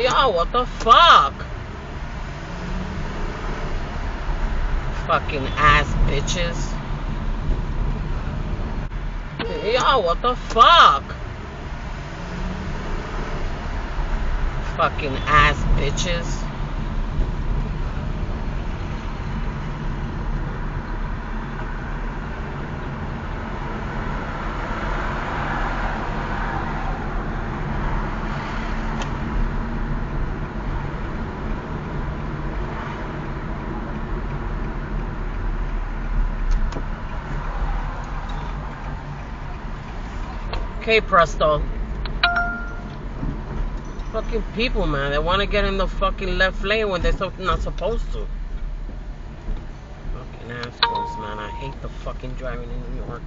Yo, what the fuck? Fucking ass bitches. Yo, what the fuck? Fucking ass bitches. Okay, Presto. Fucking people, man. They want to get in the fucking left lane when they're not supposed to. Fucking assholes, man. I hate the fucking driving in New York.